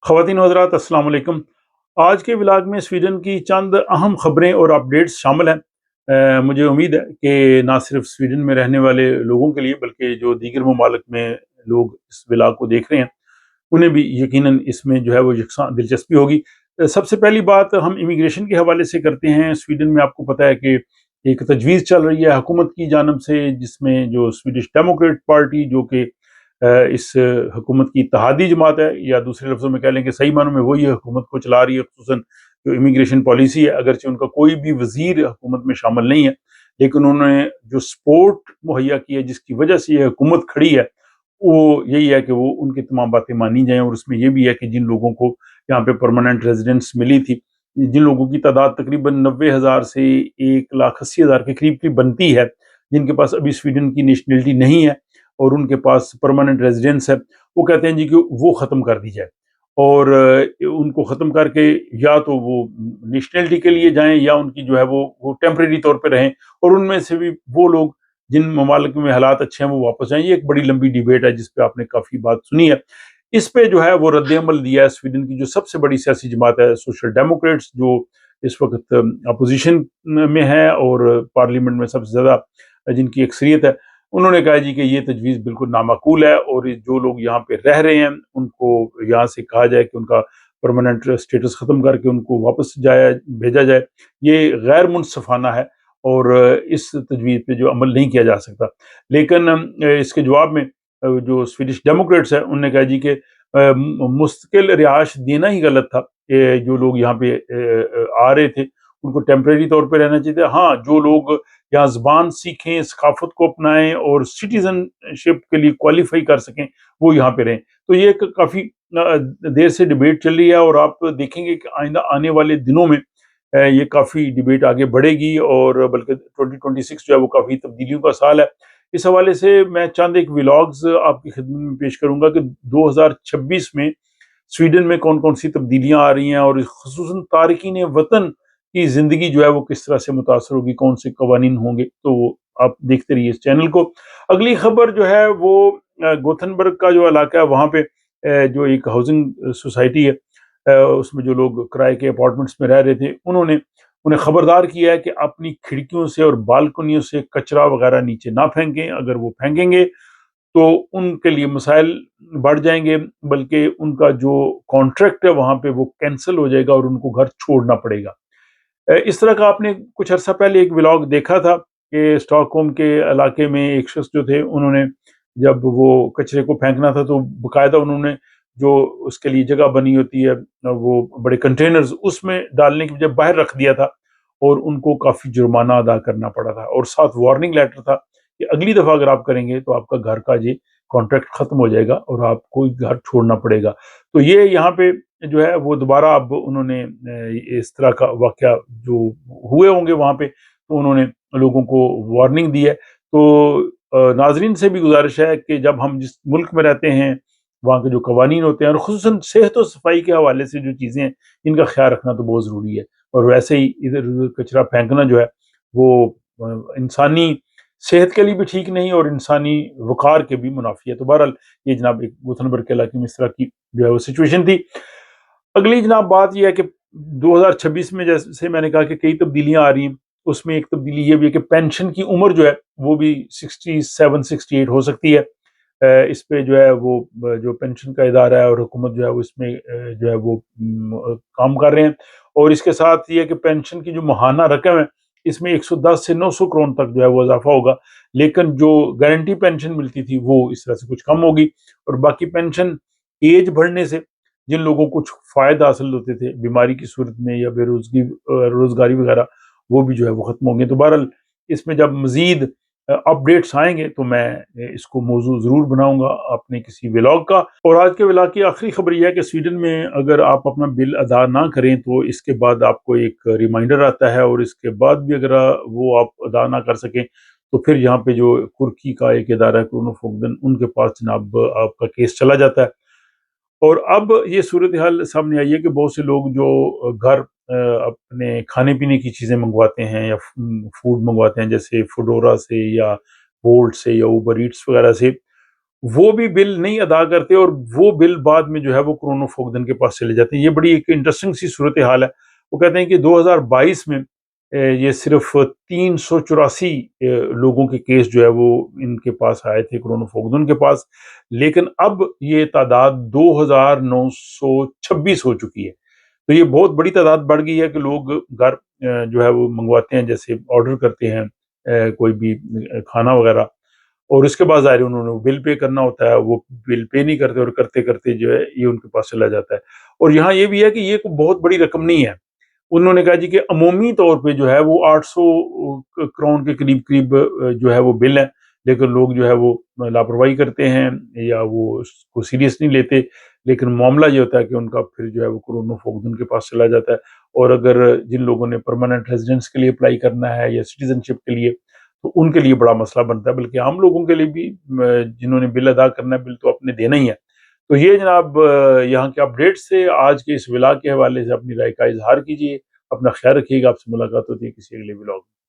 ख़वातीन व हज़रात अस्सलाम वालेकुम। आज के व्लॉग में स्वीडन की चंद अहम खबरें और अपडेट्स शामिल हैं। मुझे उम्मीद है कि ना सिर्फ स्वीडन में रहने वाले लोगों के लिए बल्कि जो दीगर ममालिक में लोग इस व्लॉग को देख रहे हैं उन्हें भी यकीनन इसमें जो है वो यकसां दिलचस्पी होगी। सबसे पहली बात हम इमिग्रेशन के हवाले से करते हैं। स्वीडन में आपको पता है कि एक तजवीज़ चल रही है हुकूमत की जानब से, जिसमें जो स्वीडिश डेमोक्रेट पार्टी जो कि इस हुकूमत की इत्तेहादी जमात है, या दूसरे लफ्ज़ों में कह लें कि सही मानों में वही हुकूमत को चला रही है, खुसूसन जो इमिग्रेशन पॉलिसी है। अगरचे उनका कोई भी वज़ीर हुकूमत में शामिल नहीं है, लेकिन उन्होंने जो सपोर्ट मुहैया की है जिसकी वजह से ये हुकूमत खड़ी है, वो यही है कि वो उनकी तमाम बातें मानी जाएँ। और उसमें ये भी है कि जिन लोगों को यहाँ पे परमानेंट रेजिडेंस मिली थी, जिन लोगों की तादाद तकरीबन 90,000 से 1,80,000 के करीब बनती है, जिनके पास अभी स्वीडन की नेशनलिटी नहीं है और उनके पास परमानेंट रेजिडेंस है, वो कहते हैं जी कि वो ख़त्म कर दी जाए। और उनको ख़त्म करके या तो वो नेशनलिटी के लिए जाएँ या उनकी जो है वो टेम्परेरी तौर पे रहें, और उनमें से भी वो लोग जिन ममालिक में हालात अच्छे हैं वो वापस जाएँ। ये एक बड़ी लंबी डिबेट है जिस पे आपने काफ़ी बात सुनी है। इस पे जो है वो रद्द-ए-अमल दिया है स्वीडन की जो सबसे बड़ी सियासी जमात है सोशल डेमोक्रेट्स, जो इस वक़्त अपोज़िशन में है और पार्लियामेंट में सबसे ज़्यादा जिनकी अक्सरियत है। उन्होंने कहा जी कि ये तजवीज़ बिल्कुल नामाकूल है और जो लोग यहाँ पे रह रहे हैं उनको यहाँ से कहा जाए कि उनका परमानेंट स्टेटस ख़त्म करके उनको वापस भेजा जाए। ये गैर मुनसिफ़ाना है और इस तजवीज़ पे जो अमल नहीं किया जा सकता। लेकिन इसके जवाब में जो स्वीडिश डेमोक्रेट्स हैं उन्होंने कहा जी कि मुस्तकिल रिहाइश देना ही गलत था। जो लोग यहाँ पे आ रहे थे उनको टेम्परेरी तौर पे रहना चाहिए था। हाँ, जो लोग यहाँ ज़ुबान सीखें, सकाफ़त को अपनाएँ और सिटीज़नशिप के लिए क्वालीफ़ाई कर सकें, वो यहाँ पे रहें। तो ये एक काफ़ी देर से डिबेट चल रही है और आप देखेंगे कि आइंदा आने वाले दिनों में ये काफ़ी डिबेट आगे बढ़ेगी और बल्कि 2026 जो है वो काफ़ी तब्दीलियों का साल है। इस हवाले से मैं चंद एक व्लॉग्स आपकी खिदमत में पेश करूँगा कि 2026 में स्वीडन में कौन-कौन सी तब्दीलियाँ आ रही हैं और ख़ुसूसन तारकीन वतन की ज़िंदगी जो है वो किस तरह से मुतासर होगी, कौन से कवानीन होंगे। तो आप देखते रहिए इस चैनल को। अगली खबर जो है वो गोथनबर्ग का जो इलाका है वहाँ पे जो एक हाउसिंग सोसाइटी है, उसमें जो लोग किराए के अपार्टमेंट्स में रह रहे थे, उन्होंने उन्हें खबरदार किया है कि अपनी खिड़कियों से और बालकनियों से कचरा वगैरह नीचे ना फेंकें। अगर वो फेंकेंगे तो उनके लिए मसाइल बढ़ जाएंगे, बल्कि उनका जो कॉन्ट्रैक्ट है वहाँ पे वो कैंसिल हो जाएगा और उनको घर छोड़ना पड़ेगा। इस तरह का आपने कुछ अर्सा पहले एक व्लॉग देखा था कि स्टॉकहोम के इलाके में एक शख्स जो थे, उन्होंने जब वो कचरे को फेंकना था तो बाकायदा उन्होंने जो उसके लिए जगह बनी होती है, वो बड़े कंटेनर्स उसमें डालने की बजाय बाहर रख दिया था और उनको काफ़ी जुर्माना अदा करना पड़ा था और साथ वार्निंग लेटर था कि अगली दफ़ा अगर आप करेंगे तो आपका घर का ये कॉन्ट्रैक्ट ख़त्म हो जाएगा और आपको घर छोड़ना पड़ेगा। तो ये यहाँ पे जो है वो दोबारा अब उन्होंने इस तरह का वाक़या जो हुए होंगे वहाँ पे, तो उन्होंने लोगों को वार्निंग दी है। तो नाज़रीन से भी गुज़ारिश है कि जब हम जिस मुल्क में रहते हैं, वहाँ के जो कवानीन होते हैं और ख़ुसूसन सेहत और सफाई के हवाले से जो चीज़ें हैं, इनका ख़्याल रखना तो बहुत ज़रूरी है। और वैसे ही इधर-उधर कचरा फेंकना जो है वो इंसानी सेहत के लिए भी ठीक नहीं और इंसानी वक़ार के भी मुनाफ़ी है। तो बहरहाल ये जनाब एक गोथनबर्ग के इलाके में इस तरह की जो है वो सिचुएशन थी। अगली जनाब बात ये है कि 2026 में जैसे मैंने कहा कि कई तब्दीलियाँ आ रही हैं, उसमें एक तब्दीली ये भी है कि पेंशन की उम्र जो है वो भी 67-68 हो सकती है। इस पे जो है वो जो पेंशन का इदारा है और हुकूमत जो है वो इसमें जो है वो काम कर रहे हैं। और इसके साथ ये है कि पेंशन की जो माहाना रकम है, इसमें 110 से 900 करोड़ तक जो है वो इज़ाफ़ा होगा। लेकिन जो गारंटी पेंशन मिलती थी वो इस तरह से कुछ कम होगी और बाकी पेंशन एज बढ़ने से जिन लोगों को कुछ फ़ायदा हासिल होते थे बीमारी की सूरत में या रोज़गारी वगैरह, वो भी जो है वो ख़त्म होंगे। तो बहरहाल इसमें जब मज़ीद अपडेट्स आएँगे तो मैं इसको मौज़ू ज़रूर बनाऊँगा अपने किसी व्लॉग का। और आज के व्लॉग की आखिरी खबर ये है कि स्वीडन में अगर आप अपना बिल अदा ना करें तो इसके बाद आपको एक रिमाइंडर आता है और इसके बाद भी अगर वो आप अदा ना कर सकें तो फिर यहाँ पे जो कुर्की का एक इदारा है क्रोनोफोगदन, उनके पास जनाब आपका केस चला जाता है। और अब ये सूरत हाल सामने आई है कि बहुत से लोग जो घर अपने खाने-पीने की चीज़ें मँगवाते हैं या फूड मँगवाते हैं, जैसे फूडोरा से या वोल्ट से या उबर ईट्स वगैरह से, وہ بھی بل نہیں ادا کرتے اور وہ بل بعد میں جو ہے وہ کرونو فوگدن کے پاس چلے جاتے ہیں۔ یہ بڑی ایک انٹرسٹنگ سی صورتحال ہے۔ وہ کہتے ہیں کہ 2022 میں یہ صرف 384 لوگوں کے کیس جو ہے وہ ان کے پاس آئے تھے، کرونو فوگدن کے پاس، لیکن اب یہ تعداد 2926 ہو چکی ہے۔ تو یہ بہت بڑی تعداد بڑھ گئی ہے کہ لوگ گھر جو ہے وہ منگواتے ہیں، جیسے آرڈر کرتے ہیں کوئی بھی کھانا وغیرہ، اور اس کے بعد ظاہر انہوں نے بل پے کرنا ہوتا ہے، وہ بل پے نہیں کرتے اور کرتے کرتے جو ہے یہ ان کے پاس چلا جاتا ہے۔ اور یہاں یہ بھی ہے کہ یہ کوئی بہت بڑی رقم نہیں ہے۔ انہوں نے کہا جی کہ عمومی طور پہ جو ہے وہ 800 کروڑ کے قریب قریب جو ہے وہ بل ہے، لیکن لوگ جو ہے وہ لاپرواہی کرتے ہیں یا وہ اس کو سیریس نہیں لیتے، لیکن معاملہ یہ ہوتا ہے کہ ان کا پھر جو ہے وہ کرونو فوگدن کے پاس چلا جاتا ہے۔ اور اگر جن لوگوں نے پرماننٹ ریزیڈنس کے لیے اپلائی کرنا ہے یا سٹیزن شپ کے لیے، تو ان کے لیے بڑا مسئلہ بنتا ہے، بلکہ عام لوگوں کے لیے بھی جنہوں نے بل ادا کرنا ہے، بل تو اپنے دینا ہی ہے۔ تو یہ جناب یہاں کے اپڈیٹ سے آج کے اس ولاگ کے حوالے سے اپنی رائے کا اظہار کیجیے، اپنا خیال رکھیے گا۔ آپ سے ملاقات ہوتی ہے کسی اگلے ولاگ میں۔